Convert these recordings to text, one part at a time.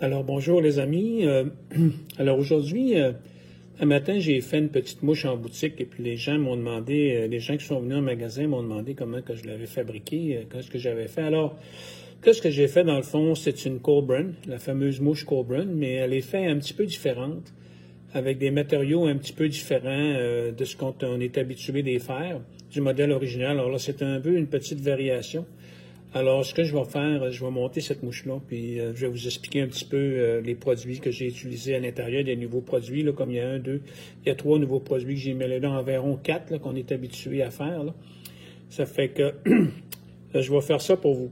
Alors, bonjour les amis. Alors aujourd'hui, un matin, j'ai fait une petite mouche en boutique et puis les gens m'ont demandé, les gens qui sont venus au magasin m'ont demandé comment que je l'avais fabriqué, qu'est-ce que j'avais fait. Alors, qu'est-ce que j'ai fait dans le fond, c'est une Colburn, la fameuse mouche Colburn, mais elle est faite un petit peu différente, avec des matériaux un petit peu différents de ce qu'on est habitué de faire, du modèle original. Alors là, c'est un peu une petite variation. Alors, ce que je vais faire, je vais monter cette mouche-là, puis je vais vous expliquer un petit peu les produits que j'ai utilisés à l'intérieur, des nouveaux produits, là, comme il y a il y a 3 nouveaux produits que j'ai mêlés là, environ 4 là, qu'on est habitué à faire. Là. Ça fait que je vais faire ça pour vous.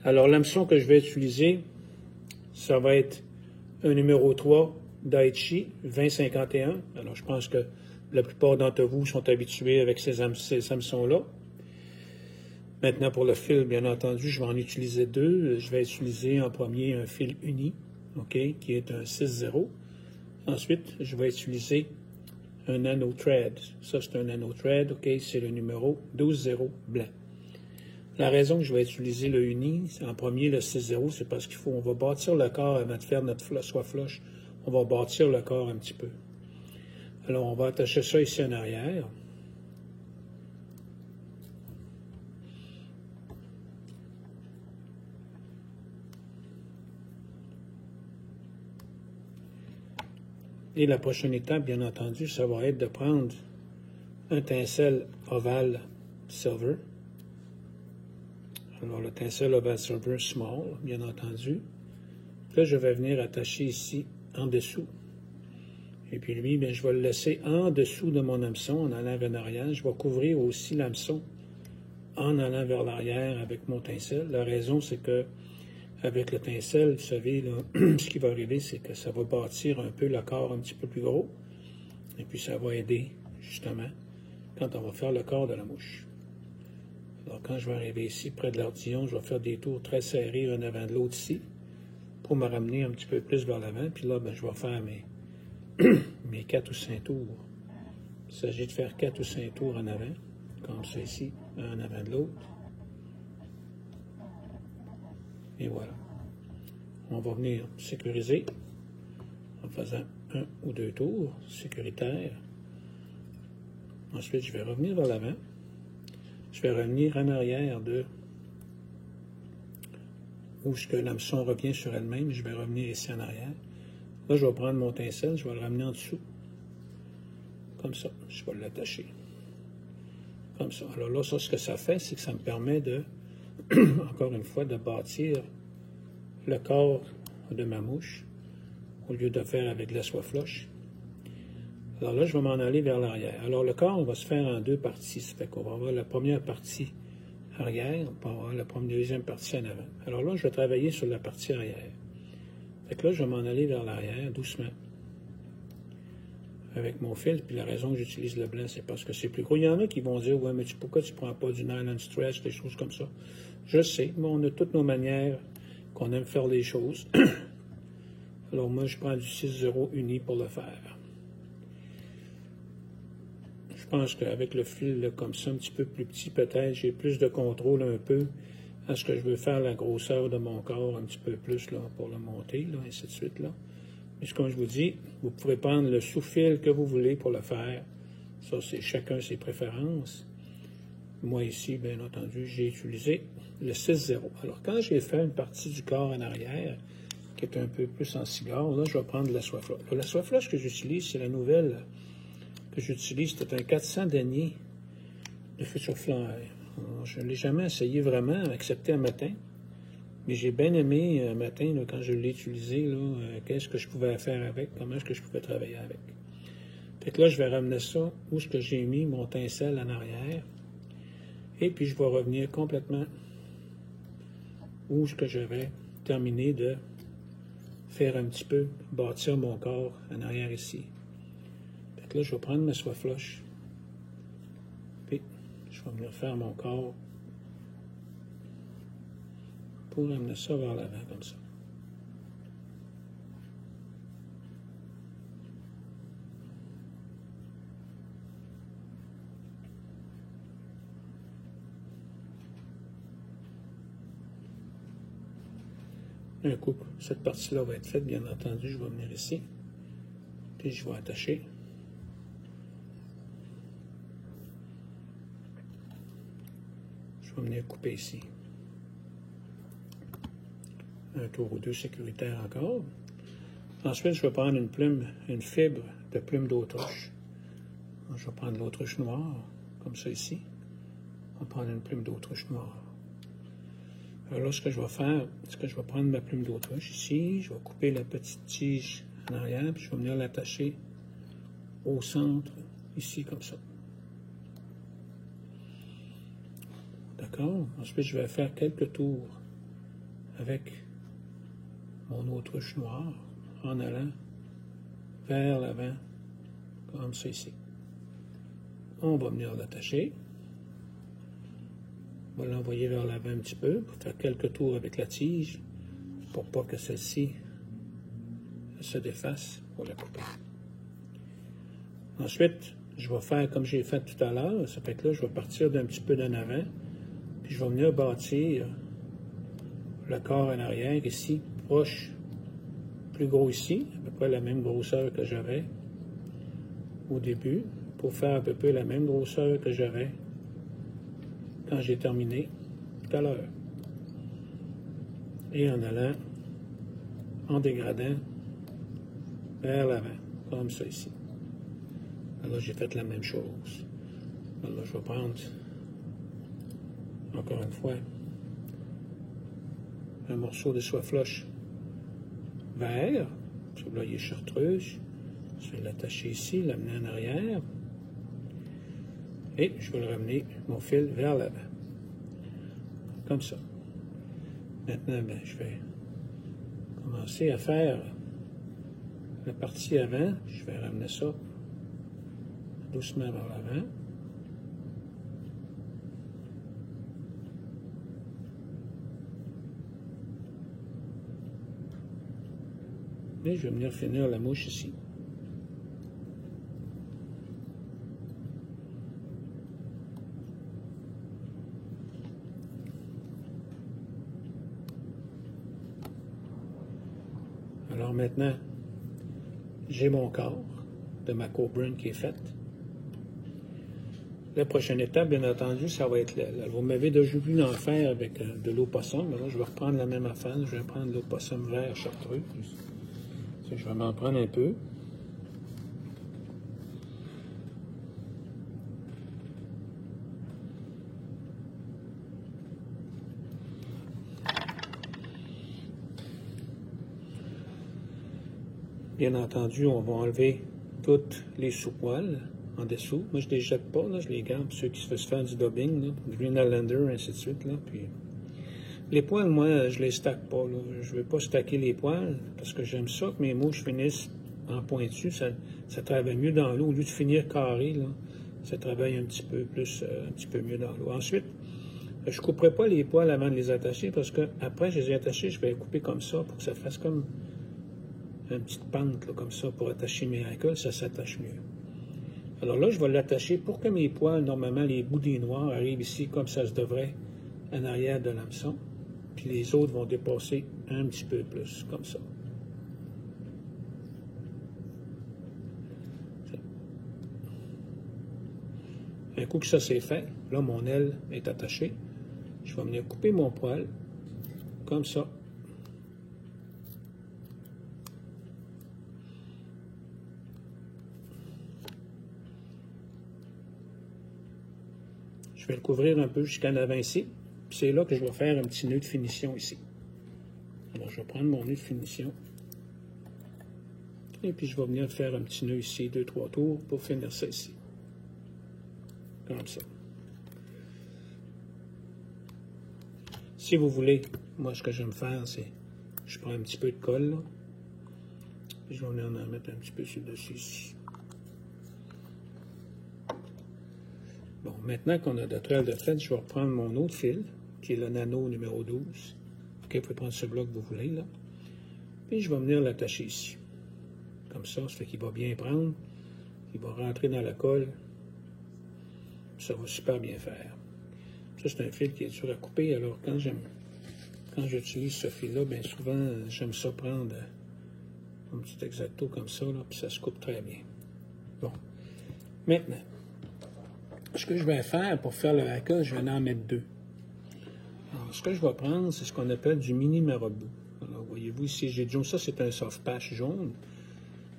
Alors, l'hameçon que je vais utiliser, ça va être un numéro 3 Daichi 2051. Alors, je pense que la plupart d'entre vous sont habitués avec ces hameçons-là. Maintenant, pour le fil, bien entendu, je vais en utiliser 2. Je vais utiliser en premier un fil uni, OK, qui est un 6-0. Ensuite, je vais utiliser un nano thread. Ça, c'est un nano thread, OK, c'est le numéro 12-0 blanc. La raison que je vais utiliser le uni, en premier le 6-0, c'est parce on va bâtir le corps avant de faire notre soie flush. On va bâtir le corps un petit peu. Alors, on va attacher ça ici en arrière. Et la prochaine étape, bien entendu, ça va être de prendre un tinsel ovale silver. Alors, le tinsel ovale silver small, bien entendu. Là, je vais venir attacher ici en dessous. Et puis lui, bien, je vais le laisser en dessous de mon hameçon en allant vers l'arrière. Je vais couvrir aussi l'hameçon en allant vers l'arrière avec mon tinsel. La raison, c'est que avec le tinsel, vous savez, là, ce qui va arriver, c'est que ça va bâtir un peu le corps un petit peu plus gros. Et puis, ça va aider, justement, quand on va faire le corps de la mouche. Alors, quand je vais arriver ici, près de l'ardillon, je vais faire des tours très serrés, un avant de l'autre ici, pour me ramener un petit peu plus vers l'avant. Puis là, ben, je vais faire mes 4 ou 5 tours. Il s'agit de faire 4 ou 5 tours en avant, comme ça ici, un avant de l'autre. Et voilà. On va venir sécuriser en faisant 1 ou 2 tours sécuritaires. Ensuite, je vais revenir vers l'avant. Je vais revenir en arrière de où l'hameçon revient sur elle-même. Je vais revenir ici en arrière. Là, je vais prendre mon tinsel, je vais le ramener en dessous. Comme ça. Je vais l'attacher. Comme ça. Alors là, ça, ce que ça fait, c'est que ça me permet de, encore une fois, de bâtir le corps de ma mouche au lieu de faire avec de la soie floche. Alors là, je vais m'en aller vers l'arrière. Alors le corps, on va se faire en 2 parties. Ça fait qu'on va avoir la première partie arrière, on va avoir la deuxième partie en avant. Alors là, je vais travailler sur la partie arrière. Fait que là, je vais m'en aller vers l'arrière, doucement, avec mon fil. Puis la raison que j'utilise le blanc, c'est parce que c'est plus gros. Il y en a qui vont dire, ouais, mais pourquoi tu ne prends pas du nylon stretch, des choses comme ça. Je sais, mais on a toutes nos manières qu'on aime faire les choses. Alors moi, je prends du 6-0 uni pour le faire. Je pense qu'avec le fil là, comme ça, un petit peu plus petit, peut-être, j'ai plus de contrôle un peu à ce que je veux faire, la grosseur de mon corps un petit peu plus là, pour le monter, là, ainsi de suite. Là. Mais comme je vous dis, vous pourrez prendre le sous-fil que vous voulez pour le faire. Ça, c'est chacun ses préférences. Moi, ici, bien entendu, j'ai utilisé le 6-0. Alors, quand j'ai fait une partie du corps en arrière, qui est un peu plus en cigare, là, je vais prendre la soie floche. La soie floche que j'utilise, c'est la nouvelle que j'utilise. C'est un 400 deniers de Future Fly. Je ne l'ai jamais essayé vraiment, excepté un matin. Mais j'ai bien aimé un matin, là, quand je l'ai utilisé, qu'est-ce que je pouvais faire avec, comment est-ce que je pouvais travailler avec. Fait que là, je vais ramener ça où est-ce que j'ai mis mon tinsel en arrière. Et puis, je vais revenir complètement où est-ce que je vais terminer de faire un petit peu, bâtir mon corps en arrière ici. Fait que là, je vais prendre ma soie floche. Puis, je vais venir faire mon corps pour amener ça vers l'avant comme ça. Un coup, cette partie-là va être faite, bien entendu, je vais venir ici, puis je vais attacher. Je vais venir couper ici. Un tour ou deux sécuritaire encore. Ensuite, je vais prendre une plume, une fibre de plume d'autruche. Je vais prendre l'autruche noire, comme ça ici. On va prendre une plume d'autruche noire. Alors là, ce que je vais faire, c'est que je vais prendre ma plume d'autruche ici, je vais couper la petite tige en arrière, puis je vais venir l'attacher au centre, ici, comme ça. D'accord? Ensuite, je vais faire quelques tours avec mon autruche noire en allant vers l'avant, comme ça ici. On va venir l'attacher. On va l'envoyer vers l'avant un petit peu pour faire quelques tours avec la tige pour pas que celle-ci se défasse pour la couper. Ensuite, je vais faire comme j'ai fait tout à l'heure. Ça fait que là, je vais partir d'un petit peu d'en avant, puis je vais venir bâtir le corps en arrière ici, proche, plus gros ici, à peu près la même grosseur que j'avais au début, pour faire à peu près la même grosseur que j'avais quand j'ai terminé tout à l'heure. Et en allant, en dégradant, vers l'avant, comme ça ici. Alors j'ai fait la même chose. Alors je vais prendre, encore une fois, un morceau de soie floche vert, celui-là il est chartreuse. Je vais l'attacher ici, l'amener en arrière. Et je vais le ramener, mon fil, vers l'avant. Comme ça. Maintenant, ben, je vais commencer à faire la partie avant. Je vais ramener ça doucement vers l'avant. Et je vais venir finir la mouche ici. Alors maintenant, j'ai mon corps de ma Coburn qui est faite. La prochaine étape, bien entendu, ça va être vous m'avez déjà vu en faire avec de l'eau-possum. Mais là, je vais reprendre la même affaire. Je vais prendre l'eau-possum vert chartreuse. Je vais m'en prendre un peu. Bien entendu, on va enlever toutes les sous-poils en dessous. Moi, je ne les jette pas, là, je les garde pour ceux qui se veulent faire du dubbing, là, du Green Islander, ainsi de suite. Là, puis... Les poils, moi, je les stack pas. Là. Je ne veux pas stacker les poils parce que j'aime ça que mes mouches finissent en pointu. Ça travaille mieux dans l'eau. Au lieu de finir carré, là, ça travaille un petit peu plus, un petit peu mieux dans l'eau. Ensuite, je ne couperai pas les poils avant de les attacher parce que après, je les ai attachés, je vais les couper comme ça pour que ça fasse comme une petite pente là, comme ça pour attacher mes racoles, ça s'attache mieux. Alors là, je vais l'attacher pour que mes poils, normalement, les bouts des noirs arrivent ici comme ça se devrait en arrière de l'hameçon. Puis les autres vont dépasser un petit peu plus, comme ça. Un coup que ça c'est fait, là, mon aile est attachée. Je vais venir couper mon poil, comme ça. Je vais le couvrir un peu jusqu'en avant ici. Puis c'est là que je vais faire un petit nœud de finition ici. Alors, je vais prendre mon nœud de finition. Et puis, je vais venir faire un petit nœud ici, 2-3 tours, pour finir ça ici. Comme ça. Si vous voulez, moi, ce que j'aime faire, c'est, je prends un petit peu de colle, là. Puis je vais venir en mettre un petit peu sur le dessus ici. Bon, maintenant qu'on a notre toile de fait, je vais reprendre mon autre fil, qui est le nano numéro 12. OK, vous pouvez prendre ce bloc que vous voulez, là. Puis je vais venir l'attacher ici. Comme ça fait qu'il va bien prendre. Il va rentrer dans la colle. Ça va super bien faire. Ça, c'est un fil qui est dur à couper. Alors, quand j'aime quand j'utilise ce fil-là, bien souvent, j'aime ça prendre un petit exacto comme ça, là, puis ça se coupe très bien. Bon. Maintenant, ce que je vais faire pour faire le haka, je vais en mettre 2. Alors, ce que je vais prendre, c'est ce qu'on appelle du mini marabout. Alors, voyez-vous ici, j'ai dit, ça c'est un soft patch jaune.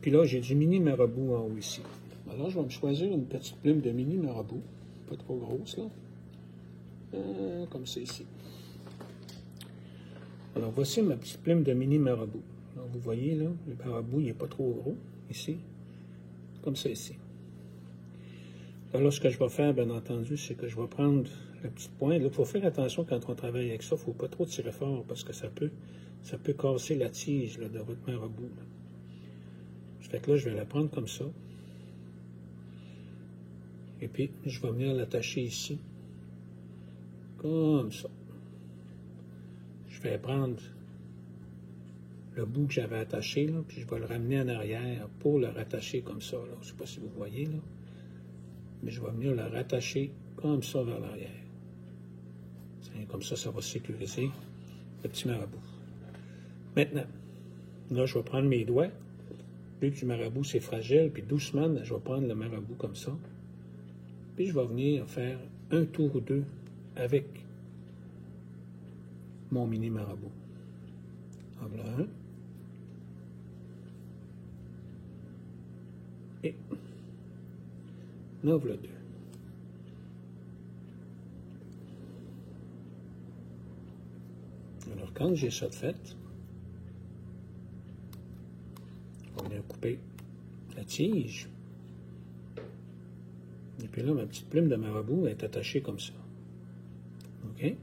Puis là, j'ai du mini marabout en haut ici. Alors, je vais me choisir une petite plume de mini marabout. Pas trop grosse, là. Comme ça ici. Alors, voici ma petite plume de mini marabout. Alors, vous voyez, là, le marabout, il n'est pas trop gros, ici. Comme ça ici. Alors, ce que je vais faire, bien entendu, c'est que je vais prendre la petite pointe. Il faut faire attention quand on travaille avec ça. Il ne faut pas trop tirer fort parce que ça peut casser la tige là, de votre marabout. Là. Fait que là, je vais la prendre comme ça. Et puis, je vais venir l'attacher ici. Comme ça. Je vais prendre le bout que j'avais attaché, là, puis je vais le ramener en arrière pour le rattacher comme ça. Là. Je ne sais pas si vous voyez, là. Mais je vais venir le rattacher comme ça vers l'arrière. Comme ça, ça va sécuriser le petit marabout. Maintenant, là, je vais prendre mes doigts. Vu que du marabout, c'est fragile, puis doucement, je vais prendre le marabout comme ça. Puis je vais venir faire un tour ou 2 avec mon mini marabout. En voilà un. Et en voilà 2. Alors, quand j'ai ça de fait, on vient couper la tige. Et puis là, ma petite plume de marabout est attachée comme ça. OK?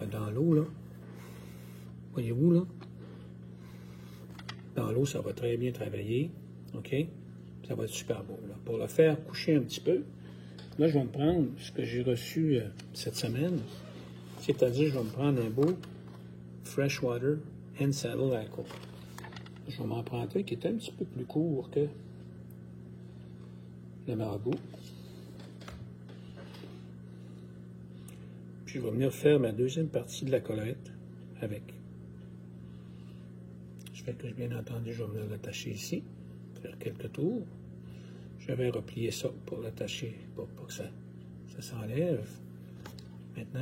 Là, dans l'eau, là, voyez-vous, là? Dans l'eau, ça va très bien travailler. OK? Ça va être super beau. Là. Pour le faire coucher un petit peu, là, je vais me prendre ce que j'ai reçu cette semaine. C'est-à-dire, je vais me prendre un beau Freshwater Hand Saddle Hackle. Je vais m'en prendre un qui est un petit peu plus court que le marabout. Puis je vais venir faire ma deuxième partie de la collerette avec. Je fais que bien entendu, je vais venir l'attacher ici, faire quelques tours. Je vais replier ça pour l'attacher, pour pas que ça s'enlève. Maintenant,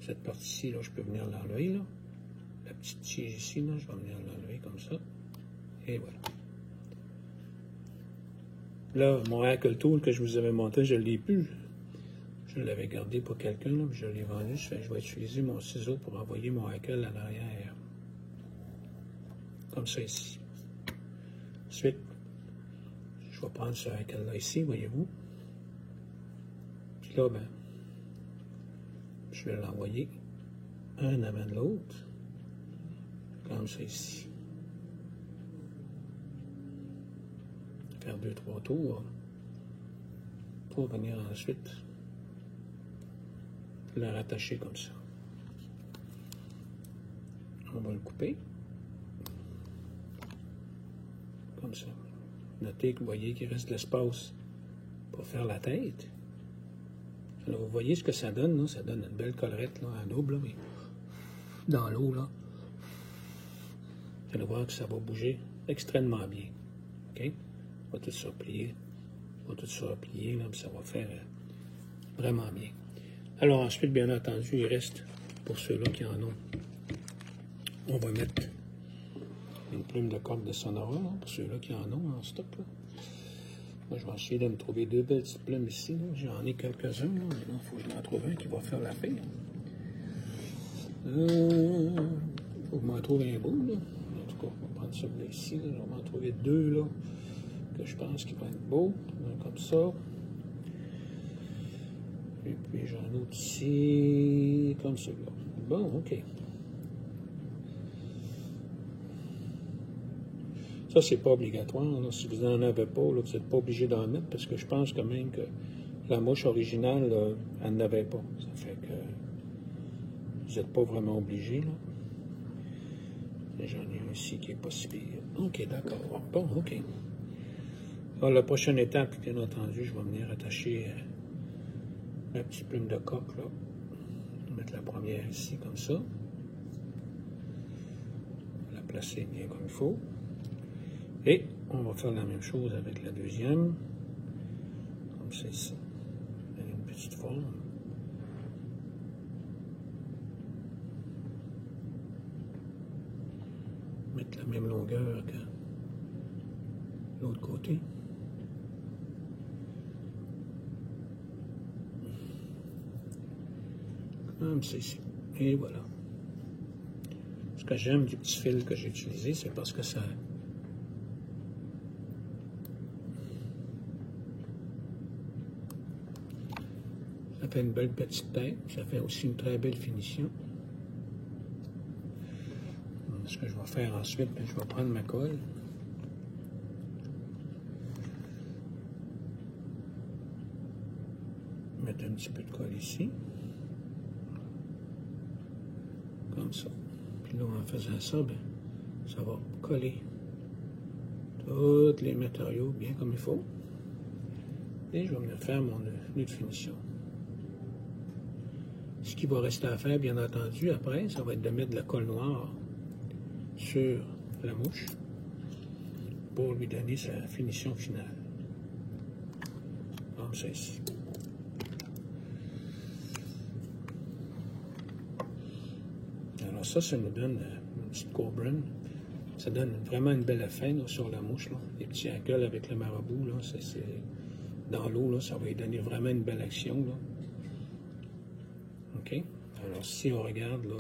cette partie-ci, là, je peux venir l'enlever, là. La petite tige ici, là, je vais venir l'enlever comme ça. Et voilà. Là, mon hackle tool que je vous avais montré, je ne l'ai plus. Je l'avais gardé pour quelqu'un, là, puis je l'ai vendu. Je vais utiliser mon ciseau pour envoyer mon hackle en arrière. Comme ça ici. Ensuite, je vais prendre ce hackle-là ici, voyez-vous. Puis là, ben, je vais l'envoyer un avant de l'autre. Comme ça ici. Faire 2-3 tours pour venir ensuite le rattacher comme ça. On va le couper. Comme ça. Notez que vous voyez qu'il reste de l'espace pour faire la tête. Alors, vous voyez ce que ça donne, là? Ça donne une belle collerette là, en double, là, mais dans l'eau, là. Vous allez voir que ça va bouger extrêmement bien. OK? On va tout ça replier. On va tout ça replier, là, puis ça va faire vraiment bien. Alors ensuite, bien entendu, il reste, pour ceux-là qui en ont, on va mettre une plume de corde de Sonora, là, pour ceux-là qui en ont en stock. Là. Moi, je vais essayer de me trouver 2 belles petites plumes ici. J'en ai quelques-uns, mais là, il faut que je m'en trouve un qui va faire l'affaire. Faut que je m'en trouve un beau, là. En tout cas, on va prendre celui-là ici. Là. Je vais m'en trouver 2, là, que je pense qu'ils vont être beaux. Comme ça. Et puis j'en ai autre ici, comme celui-là. Bon, OK. Ça, c'est pas obligatoire. Là. Si vous n'en avez pas, là, vous n'êtes pas obligé d'en mettre, parce que je pense quand même que la mouche originale, là, elle n'avait pas. Ça fait que vous n'êtes pas vraiment obligé. Là. J'en ai un ici qui est pas si pire. OK, d'accord. Bon, OK. Alors, la prochaine étape, bien entendu, je vais venir attacher la petite plume de coque, là. Je vais mettre la première ici, comme ça. placer bien comme il faut. Et on va faire la même chose avec la deuxième. Comme ça ici. Une petite forme. Mettre la même longueur que l'autre côté. Comme ceci. Et voilà. Ce que j'aime du petit fil que j'ai utilisé, c'est parce que ça fait une belle petite tête. Ça fait aussi une très belle finition. Ce que je vais faire ensuite, je vais prendre ma colle. Mettre un petit peu de colle ici. Comme ça. Puis là, en faisant ça, bien, ça va coller tous les matériaux bien comme il faut. Et je vais venir faire mon nœud de finition. Ce qui va rester à faire, bien entendu, après, ça va être de mettre de la colle noire sur la mouche pour lui donner sa finition finale. Comme ça ici. Alors ça nous donne une petite courbrune. Ça donne vraiment une belle effet là, sur la mouche. Là. Les petits hackles avec le marabout, là, dans l'eau, là, ça va lui donner vraiment une belle action. Là. OK? Alors si on regarde, là,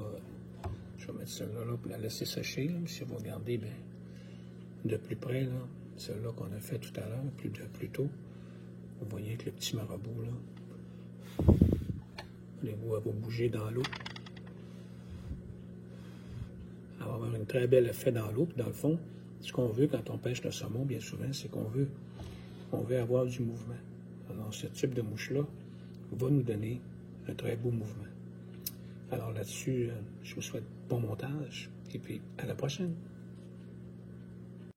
je vais mettre celle-là là, pour la laisser sécher. Là. Si vous regardez bien, de plus près, celle-là qu'on a fait tout à l'heure, plus tôt, vous voyez que le petit marabout, là, voyez-vous, elle va bouger dans l'eau. Elle va avoir un très bel effet dans l'eau. Dans le fond, ce qu'on veut quand on pêche le saumon, bien souvent, c'est qu'on veut avoir du mouvement. Alors, ce type de mouche-là va nous donner un très beau mouvement. Alors là-dessus, je vous souhaite bon montage et puis à la prochaine.